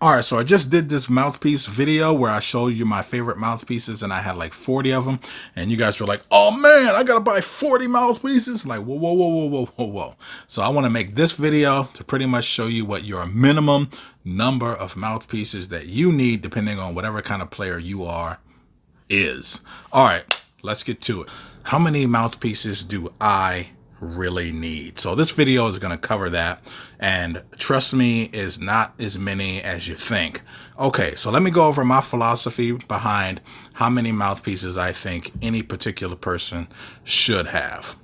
Alright, so I just did this mouthpiece video where I showed you my favorite mouthpieces and I had like 40 of them. And you guys were like, oh man, I gotta buy 40 mouthpieces. Like, whoa, whoa, whoa, whoa, whoa, whoa, whoa. So I want to make this video to pretty much show you what your minimum number of mouthpieces that you need, depending on whatever kind of player you are, is. Alright, let's get to it. How many mouthpieces do I really need? So this video is going to cover that, and trust me, is not as many as you think. Okay, so let me go over my philosophy behind how many mouthpieces I think any particular person should have.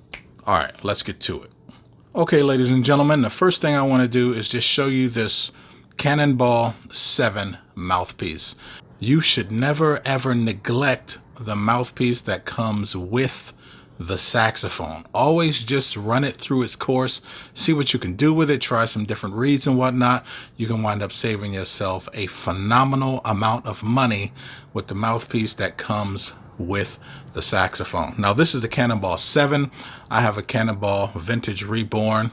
All right, let's get to it. Okay, ladies and gentlemen, the first thing I want to do is just show you this Cannonball 7 mouthpiece. You should never ever neglect the mouthpiece that comes with the saxophone. Always just run it through its course, see what you can do with it, try some different reeds and whatnot. You can wind up saving yourself a phenomenal amount of money with the mouthpiece that comes with the saxophone. Now this is the Cannonball 7. I have a Cannonball Vintage Reborn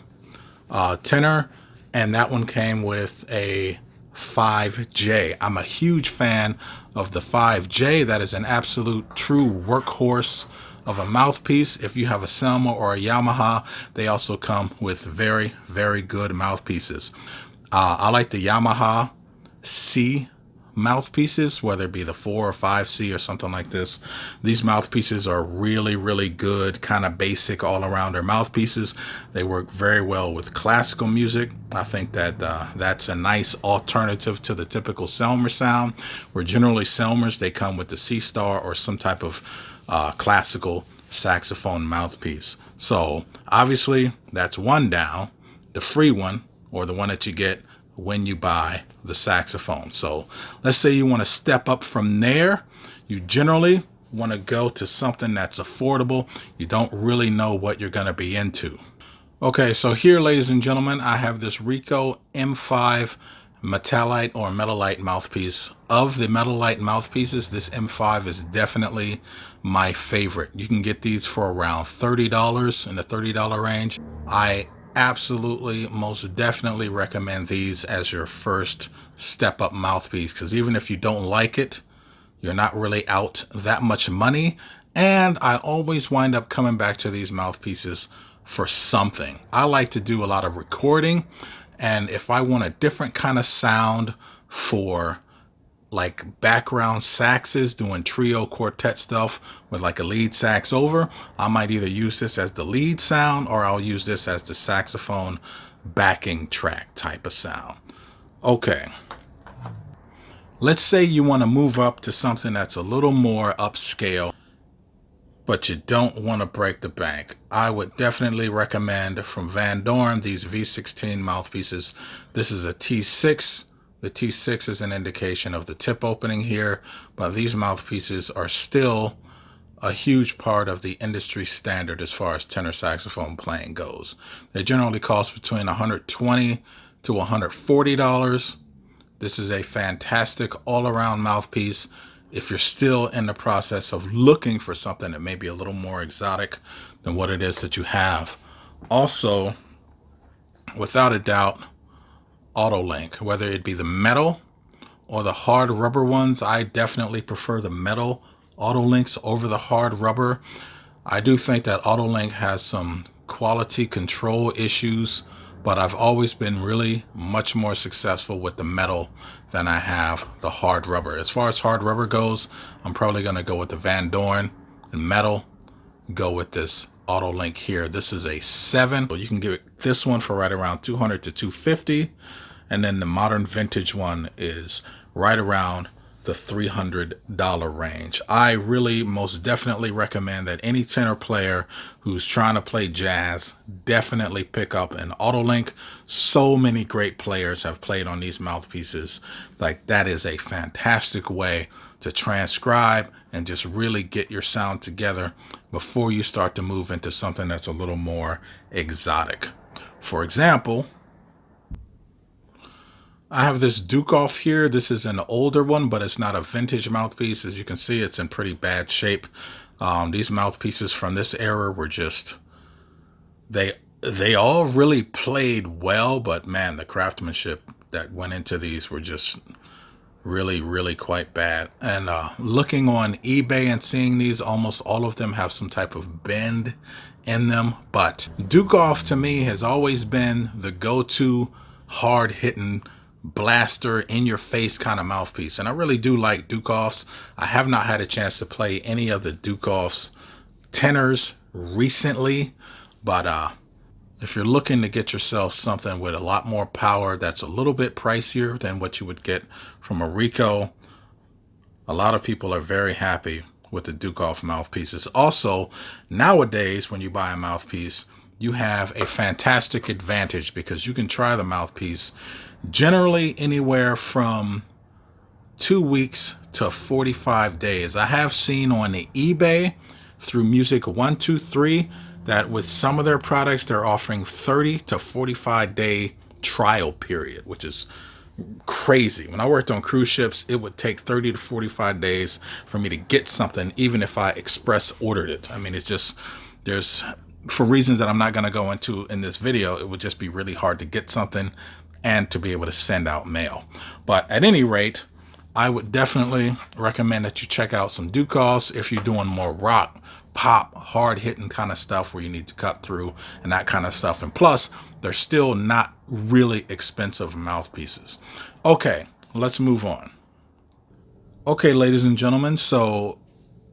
tenor, and that one came with a 5J. I'm a huge fan of the 5J. That is an absolute true workhorse of a mouthpiece. If you have a Selma or a Yamaha, they also come with very, very good mouthpieces. I like the Yamaha C mouthpieces, whether it be the 4 or 5C or something like this. These mouthpieces are really, really good, kind of basic all-arounder mouthpieces. They work very well with classical music. I think that that's a nice alternative to the typical Selmer sound, where generally Selmers, they come with the C-Star or some type of classical saxophone mouthpiece. So obviously that's one down, the free one, or the one that you get when you buy the saxophone. So let's say you want to step up from there. You generally want to go to something that's affordable. You don't really know what you're going to be into. Okay, so here, ladies and gentlemen, I have this Rico M5 Metallite or Metallite mouthpiece. Of the Metallite mouthpieces, this M5 is definitely my favorite. You can get these for around $30, in the $30 range. I absolutely, most definitely recommend these as your first step up mouthpiece, because even if you don't like it, you're not really out that much money. And I always wind up coming back to these mouthpieces for something. I like to do a lot of recording, and if I want a different kind of sound for like background saxes, doing trio quartet stuff with like a lead sax over, I might either use this as the lead sound or I'll use this as the saxophone backing track type of sound. Okay, let's say you want to move up to something that's a little more upscale, but you don't want to break the bank. I would definitely recommend from Van Doren these V16 mouthpieces. This is a T6. The T6 is an indication of the tip opening here, but these mouthpieces are still a huge part of the industry standard as far as tenor saxophone playing goes. They generally cost between $120 to $140. This is a fantastic all-around mouthpiece if you're still in the process of looking for something that may be a little more exotic than what it is that you have. Also, without a doubt, Auto Link, whether it be the metal or the hard rubber ones. I definitely prefer the metal Auto Links over the hard rubber. I do think that Auto Link has some quality control issues, but I've always been really much more successful with the metal than I have the hard rubber. As far as hard rubber goes, I'm probably going to go with the Van Doren, and metal, go with this Auto Link here. This is a 7. So you can get this one for right around $200 to $250, and then the modern vintage one is right around the $300 range. I really most definitely recommend that any tenor player who's trying to play jazz definitely pick up an Auto Link. So many great players have played on these mouthpieces. Like, that is a fantastic way to transcribe and just really get your sound together before you start to move into something that's a little more exotic. For example, I have this Duke off here. This is an older one, but it's not a vintage mouthpiece. As you can see, it's in pretty bad shape. These mouthpieces from this era were just, they all really played well, but man, the craftsmanship that went into these were just really quite bad. And looking on eBay and seeing these, almost all of them have some type of bend in them. But Duke Off to me has always been the go-to hard hitting blaster in your face kind of mouthpiece, and I really do like Duke Offs. I have not had a chance to play any of the Duke Offs tenors recently, but if you're looking to get yourself something with a lot more power that's a little bit pricier than what you would get from a Rico, a lot of people are very happy with the Duke Off mouthpieces. Also, nowadays when you buy a mouthpiece, you have a fantastic advantage because you can try the mouthpiece generally anywhere from 2 weeks to 45 days. I have seen on the eBay through Music 123 that with some of their products, they're offering 30 to 45 day trial period, which is crazy. When I worked on cruise ships, it would take 30 to 45 days for me to get something, even if I express ordered it. I mean, it's just, for reasons that I'm not going to go into in this video, it would just be really hard to get something and to be able to send out mail. But at any rate, I would definitely recommend that you check out some Duke Offs if you're doing more rock, pop, hard hitting kind of stuff where you need to cut through and that kind of stuff. And plus, they're still not really expensive mouthpieces. Okay, let's move on. Okay, ladies and gentlemen, so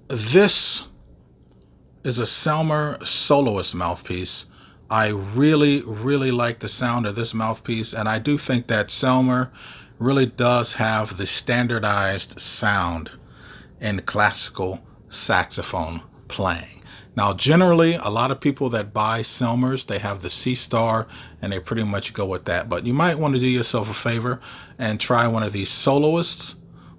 this is a Selmer Soloist mouthpiece. I really like the sound of this mouthpiece, and I do think that Selmer really does have the standardized sound in classical saxophone playing. Now, generally, a lot of people that buy Selmers, they have the C star, and they pretty much go with that. But you might want to do yourself a favor and try one of these soloists,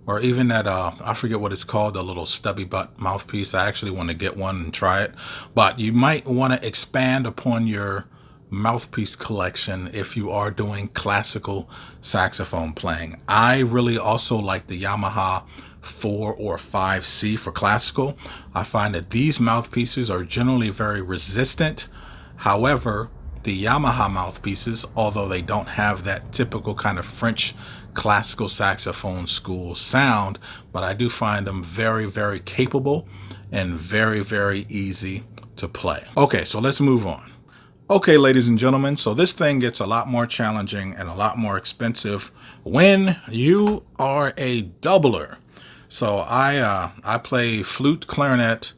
or even that, I forget what it's called, the little stubby butt mouthpiece. I actually want to get one and try it. But you might want to expand upon your mouthpiece collection if you are doing classical saxophone playing. I really also like the Yamaha 4 or 5C for classical. I find that these mouthpieces are generally very resistant. However, the Yamaha mouthpieces, although they don't have that typical kind of French classical saxophone school sound, but I do find them very capable and very easy to play. Okay, so let's move on. Okay, ladies and gentlemen, so this thing gets a lot more challenging and a lot more expensive when you are a doubler. So I play flute, clarinet,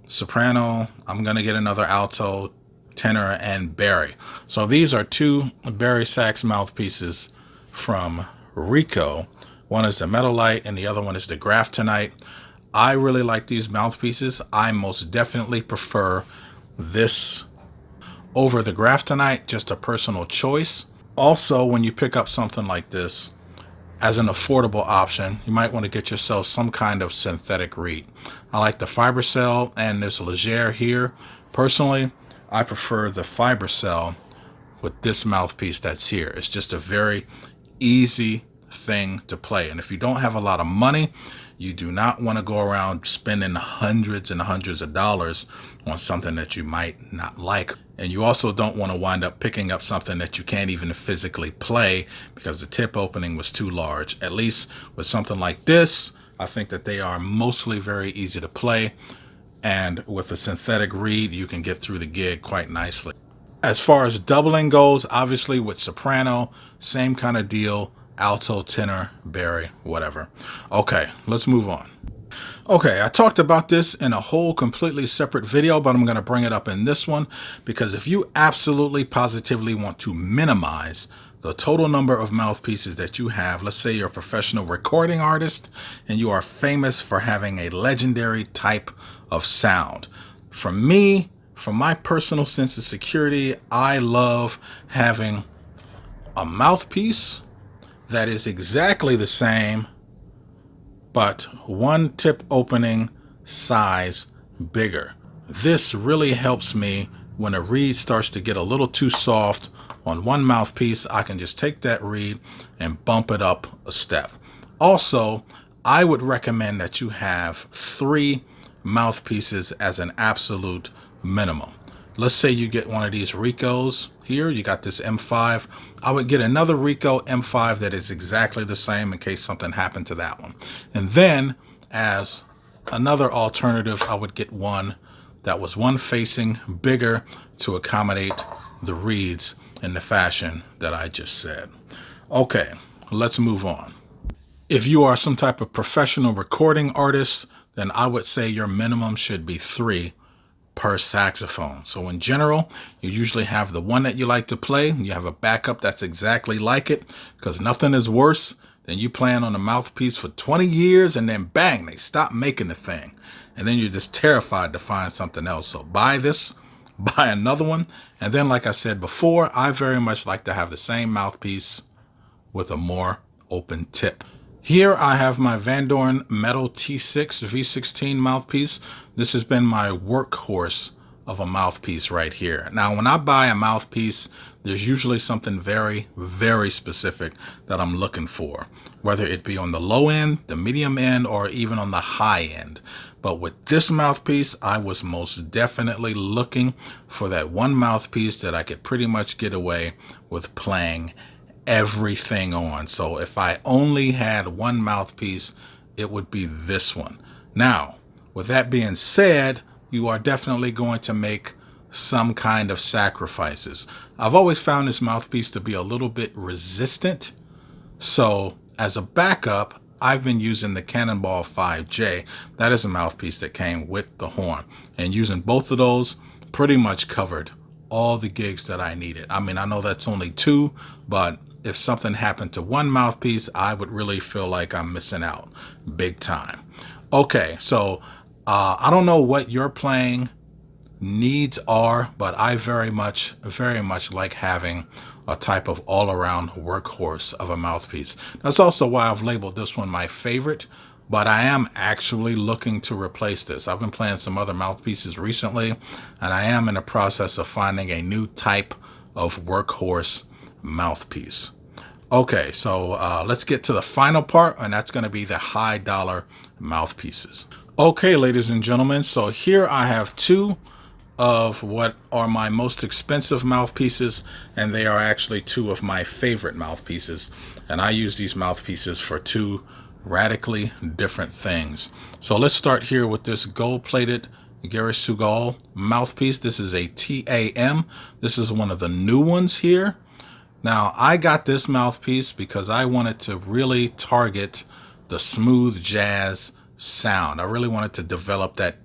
soprano. I'm gonna get another alto, tenor, and bari. So these are two bari sax mouthpieces from Rico. One is the Metalite and the other one is the Graftonite. I really like these mouthpieces. I most definitely prefer this over the Graftonite, just a personal choice. Also, when you pick up something like this as an affordable option, you might want to get yourself some kind of synthetic reed. I like the Fibercell and this Legere here. Personally, I prefer the Fibercell with this mouthpiece that's here. It's just a very easy thing to play. And if you don't have a lot of money, you do not want to go around spending hundreds and hundreds of dollars on something that you might not like. And you also don't want to wind up picking up something that you can't even physically play because the tip opening was too large. At least with something like this, I think that they are mostly very easy to play. And with a synthetic reed, you can get through the gig quite nicely. As far as doubling goes, obviously with soprano, same kind of deal. Alto, tenor, bari, whatever. Okay, let's move on. Okay, I talked about this in a whole completely separate video, but I'm going to bring it up in this one because if you absolutely positively want to minimize the total number of mouthpieces that you have, let's say you're a professional recording artist and you are famous for having a legendary type of sound. For me, from my personal sense of security, I love having a mouthpiece that is exactly the same, but one tip opening size bigger. This really helps me when a reed starts to get a little too soft on one mouthpiece. I can just take that reed and bump it up a step. Also, I would recommend that you have 3 mouthpieces as an absolute minimum. Let's say you get one of these Ricos here. You got this M5. I would get another Rico M5 that is exactly the same in case something happened to that one. And then as another alternative, I would get one that was one facing bigger to accommodate the reeds in the fashion that I just said. Okay, let's move on. If you are some type of professional recording artist, then I would say your minimum should be 3 per saxophone. So in general, you usually have the one that you like to play. You have a backup that's exactly like it, because nothing is worse than you playing on a mouthpiece for 20 years and then bang, they stop making the thing. And then you're just terrified to find something else. So buy this, buy another one. And then, like I said before, I very much like to have the same mouthpiece with a more open tip. Here I have my Van Doren Metal T6 V16 mouthpiece. This has been my workhorse of a mouthpiece right here. Now, when I buy a mouthpiece, there's usually something very, very specific that I'm looking for, whether it be on the low end, the medium end, or even on the high end. But with this mouthpiece, I was most definitely looking for that one mouthpiece that I could pretty much get away with playing everything on. So if I only had one mouthpiece, it would be this one. Now, with that being said, you are definitely going to make some kind of sacrifices. I've always found this mouthpiece to be a little bit resistant. So as a backup, I've been using the Cannonball 5J. That is a mouthpiece that came with the horn. And using both of those pretty much covered all the gigs that I needed. I mean, I know that's only 2, but if something happened to one mouthpiece, I would really feel like I'm missing out big time. Okay, so I don't know what your playing needs are, but I very much like having a type of all-around workhorse of a mouthpiece. That's also why I've labeled this one my favorite, but I am actually looking to replace this. I've been playing some other mouthpieces recently, and I am in the process of finding a new type of workhorse mouthpiece. Okay, so let's get to the final part, and that's going to be the high dollar mouthpieces. Okay, ladies and gentlemen, so here I have 2 of what are my most expensive mouthpieces, and they are actually 2 of my favorite mouthpieces. And I use these mouthpieces for 2 radically different things. So let's start here with this gold-plated Gary Segal mouthpiece. This is a TAM. This is one of the new ones here. Now, I got this mouthpiece because I wanted to really target the smooth jazz sound. I really wanted to develop that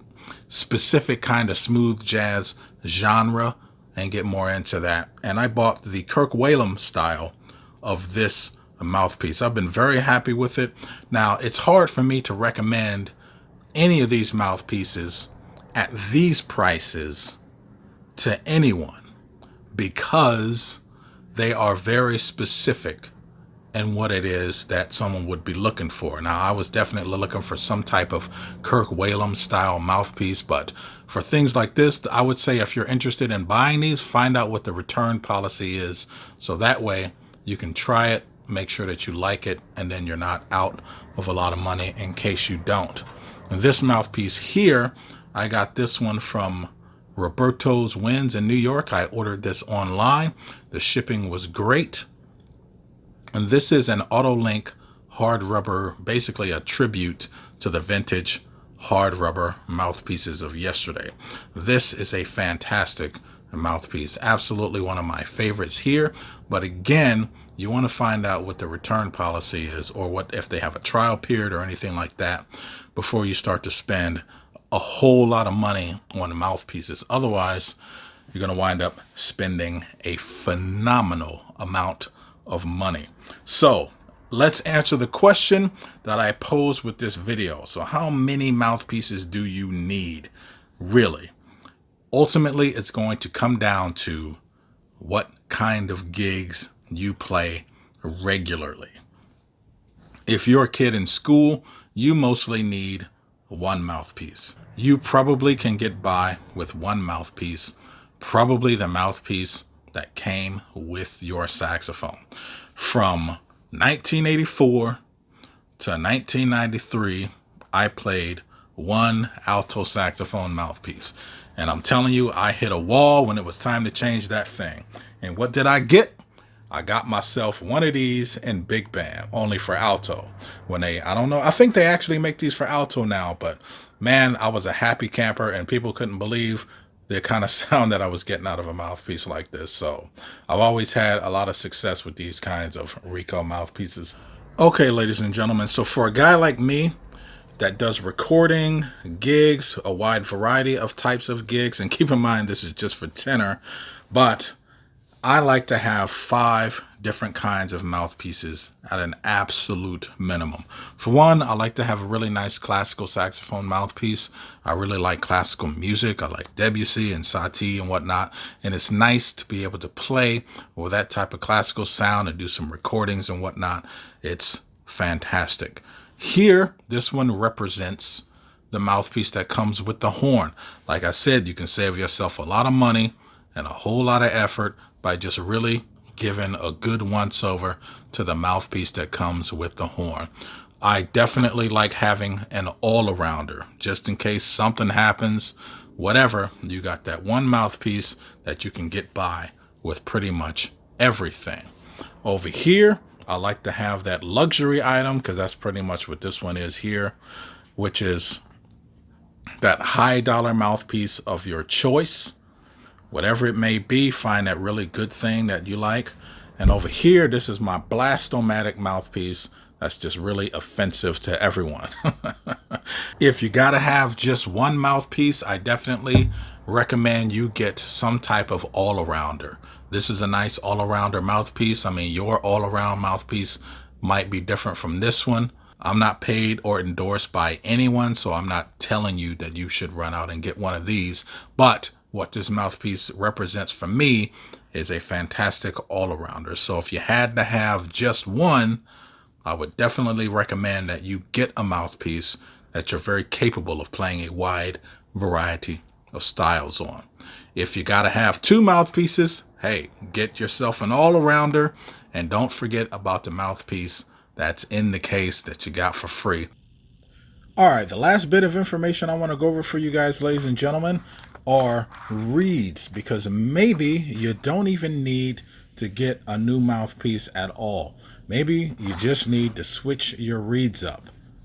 specific kind of smooth jazz genre and get more into that. And I bought the Kirk Whalum style of this mouthpiece. I've been very happy with it. Now, it's hard for me to recommend any of these mouthpieces at these prices to anyone because they are very specific in what it is that someone would be looking for. Now, I was definitely looking for some type of Kirk Whalum style mouthpiece, but for things like this, I would say if you're interested in buying these, find out what the return policy is, so that way you can try it, make sure that you like it, and then you're not out of a lot of money in case you don't. And this mouthpiece here, I got this one from Roberto's Winds in New York. I ordered this online. The shipping was great. And this is an Autolink hard rubber, basically a tribute to the vintage hard rubber mouthpieces of yesterday. This is a fantastic mouthpiece. Absolutely one of my favorites here. But again, you want to find out what the return policy is, or what if they have a trial period or anything like that before you start to spend a whole lot of money on mouthpieces. Otherwise, you're going to wind up spending a phenomenal amount of money. So let's answer the question that I posed with this video. So how many mouthpieces do you need, really? Ultimately, it's going to come down to what kind of gigs you play regularly. If you're a kid in school, you mostly need one mouthpiece. You probably can get by with one mouthpiece, probably the mouthpiece that came with your saxophone. From 1984 to 1993, I played one alto saxophone mouthpiece. And I'm telling you, I hit a wall when it was time to change that thing. And what did I get? I got myself one of these in big band, only for alto. I don't know, I think they actually make these for alto now, but man, I was a happy camper and people couldn't believe the kind of sound that I was getting out of a mouthpiece like this. So I've always had a lot of success with these kinds of Rico mouthpieces. Okay, ladies and gentlemen, so for a guy like me that does recording, gigs, a wide variety of types of gigs, and keep in mind this is just for tenor, but I like to have 5 different kinds of mouthpieces at an absolute minimum. For one, I like to have a really nice classical saxophone mouthpiece. I really like classical music. I like Debussy and Satie and whatnot. And it's nice to be able to play with that type of classical sound and do some recordings and whatnot. It's fantastic. Here, this one represents the mouthpiece that comes with the horn. Like I said, you can save yourself a lot of money and a whole lot of effort by just really giving a good once-over to the mouthpiece that comes with the horn. I definitely like having an all-arounder, just in case something happens, whatever, you got that one mouthpiece that you can get by with pretty much everything. Over here, I like to have that luxury item, because that's pretty much what this one is here, which is that high dollar mouthpiece of your choice. Whatever it may be, find that really good thing that you like. And over here, this is my Blastomatic mouthpiece that's just really offensive to everyone. If you gotta have just one mouthpiece, I definitely recommend you get some type of all-arounder. This is a nice all-arounder mouthpiece. I mean, your all-around mouthpiece might be different from this one. I'm not paid or endorsed by anyone, so I'm not telling you that you should run out and get one of these. But what this mouthpiece represents for me is a fantastic all-arounder. So if you had to have just one, I would definitely recommend that you get a mouthpiece that you're very capable of playing a wide variety of styles on. If you gotta have 2 mouthpieces, hey, get yourself an all-arounder, and don't forget about the mouthpiece that's in the case that you got for free. All right, the last bit of information I want to go over for you guys, ladies and gentlemen, are reeds, because maybe you don't even need to get a new mouthpiece at all. Maybe you just need to switch your reeds up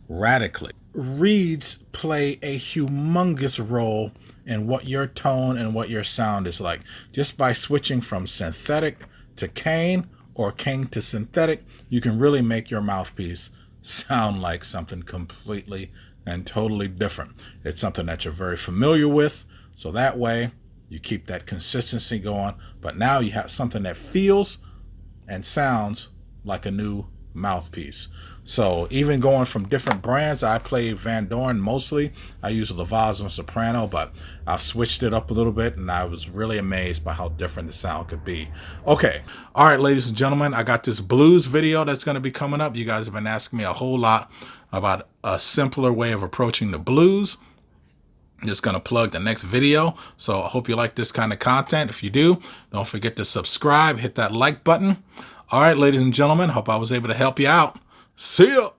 radically. Reeds play a humongous role in what your tone and what your sound is like. Just by switching from synthetic to cane or cane to synthetic, you can really make your mouthpiece sound like something completely and totally different. It's something that you're very familiar with, so that way you keep that consistency going, but now you have something that feels and sounds like a new mouthpiece. So even going from different brands, I play Van Doren mostly. I use Lavazzo Soprano, but I've switched it up a little bit, and I was really amazed by how different the sound could be. Okay, all right, ladies and gentlemen, I got this blues video that's going to be coming up. You guys have been asking me a whole lot about a simpler way of approaching the blues. Just going to plug the next video. So I hope you like this kind of content. If you do, don't forget to subscribe, hit that like button. All right, ladies and gentlemen, hope I was able to help you out. See ya.